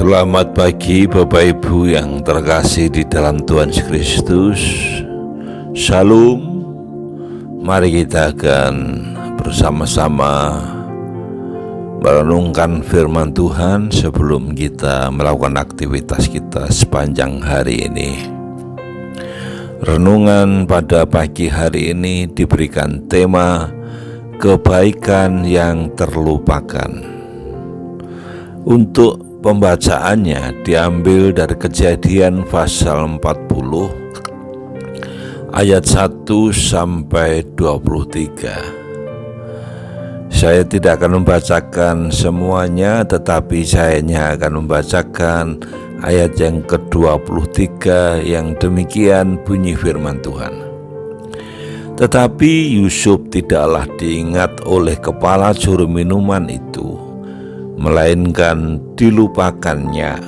Selamat pagi Bapak Ibu yang terkasih di dalam Tuhan Yesus Kristus. Shalom. Mari kita akan bersama-sama merenungkan firman Tuhan sebelum kita melakukan aktivitas kita sepanjang hari ini. Renungan pada pagi hari ini diberikan tema kebaikan yang terlupakan. Untuk pembacaannya diambil dari Kejadian pasal 40 ayat 1 sampai 23. Saya tidak akan membacakan semuanya, tetapi saya hanya akan membacakan ayat yang ke-23 yang demikian bunyi firman Tuhan. Tetapi Yusuf tidaklah diingat oleh kepala juru minuman itu, melainkan dilupakannya.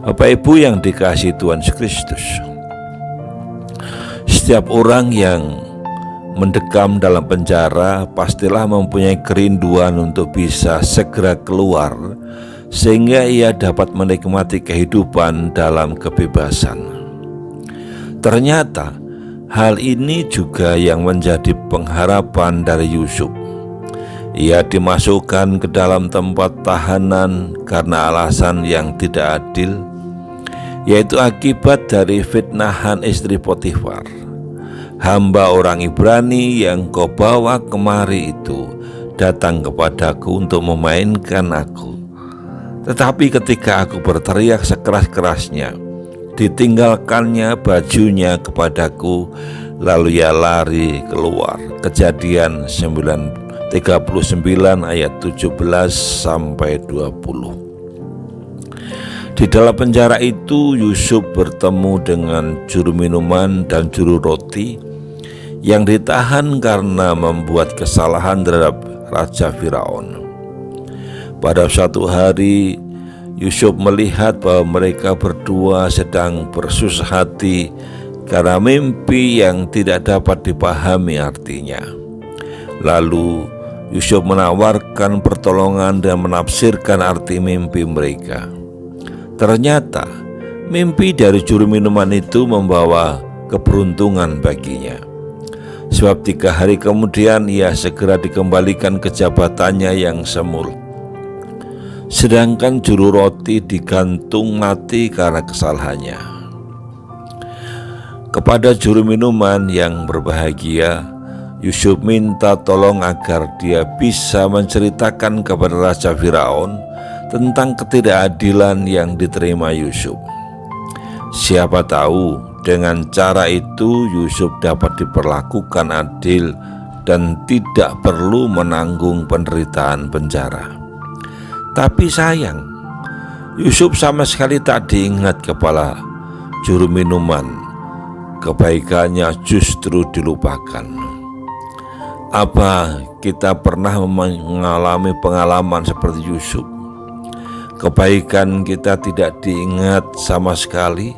Bapak Ibu yang dikasihi Tuhan Yesus Kristus, setiap orang yang mendekam dalam penjara pastilah mempunyai kerinduan untuk bisa segera keluar, sehingga ia dapat menikmati kehidupan dalam kebebasan. Ternyata hal ini juga yang menjadi pengharapan dari Yusuf. Ia dimasukkan ke dalam tempat tahanan karena alasan yang tidak adil, yaitu akibat dari fitnahan istri Potifar, hamba orang Ibrani yang kau bawa kemari itu datang kepadaku untuk memainkan aku. Tetapi ketika aku berteriak sekeras-kerasnya, ditinggalkannya bajunya kepadaku, lalu ia lari keluar. Kejadian 39 ayat 17 sampai 20. Di dalam penjara itu Yusuf bertemu dengan juru minuman dan juru roti yang ditahan karena membuat kesalahan terhadap Raja Firaun. Pada suatu hari Yusuf melihat bahwa mereka berdua sedang bersusah hati karena mimpi yang tidak dapat dipahami artinya. Lalu Yusuf menawarkan pertolongan dan menafsirkan arti mimpi mereka. Ternyata mimpi dari juru minuman itu membawa keberuntungan baginya. Sebab 3 hari kemudian ia segera dikembalikan ke jabatannya yang semula. Sedangkan juru roti digantung mati karena kesalahannya. Kepada juru minuman yang berbahagia, Yusuf minta tolong agar dia bisa menceritakan kepada Raja Firaun tentang ketidakadilan yang diterima Yusuf. Siapa tahu dengan cara itu Yusuf dapat diperlakukan adil dan tidak perlu menanggung penderitaan penjara. Tapi sayang, Yusuf sama sekali tak diingat kepala juru minuman. Kebaikannya justru dilupakan. Apa kita pernah mengalami pengalaman seperti Yusuf? Kebaikan kita tidak diingat sama sekali.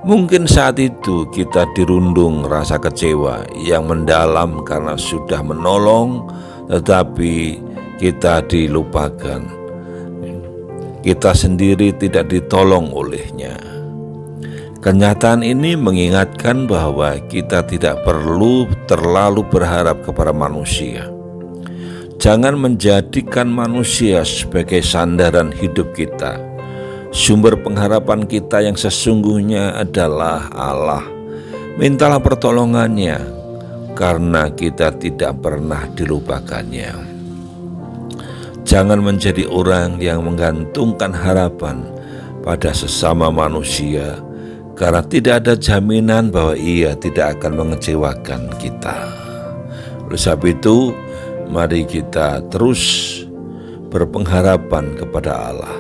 Mungkin saat itu kita dirundung rasa kecewa yang mendalam karena sudah menolong, tetapi kita dilupakan. Kita sendiri tidak ditolong olehnya. Kenyataan ini mengingatkan bahwa kita tidak perlu terlalu berharap kepada manusia. Jangan menjadikan manusia sebagai sandaran hidup kita. Sumber pengharapan kita yang sesungguhnya adalah Allah. Mintalah pertolongannya, karena kita tidak pernah dilupakannya. Jangan menjadi orang yang menggantungkan harapan pada sesama manusia, karena tidak ada jaminan bahwa ia tidak akan mengecewakan kita. Oleh sebab itu, mari kita terus berpengharapan kepada Allah,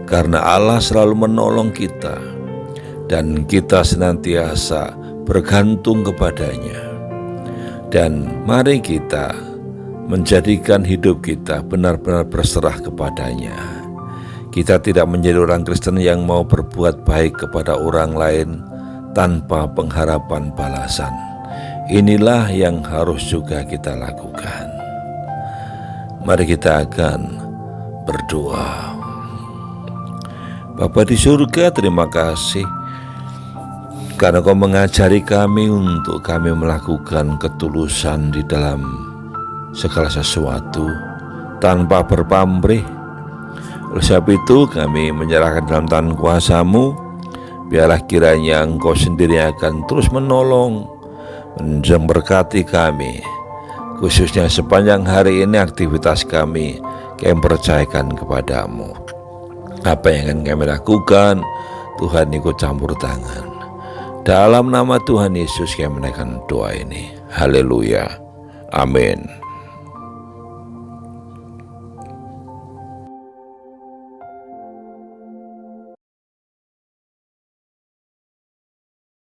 karena Allah selalu menolong kita dan kita senantiasa bergantung kepadanya. Dan mari kita menjadikan hidup kita benar-benar berserah kepadanya. Kita tidak menjadi orang Kristen yang mau berbuat baik kepada orang lain tanpa pengharapan balasan. Inilah yang harus juga kita lakukan. Mari kita akan berdoa. Bapa di surga, terima kasih karena Kau mengajari kami untuk kami melakukan ketulusan di dalam segala sesuatu tanpa berpamrih. Oleh sebab itu kami menyerahkan dalam tangan kuasa-Mu. Biarlah kiranya Engkau sendiri akan terus menolong, memberkati kami, khususnya sepanjang hari ini aktivitas kami percayakan kepadamu. Apa yang akan kami lakukan, Tuhan ikut campur tangan. Dalam nama Tuhan Yesus kami menaikkan doa ini. Haleluya. Amin.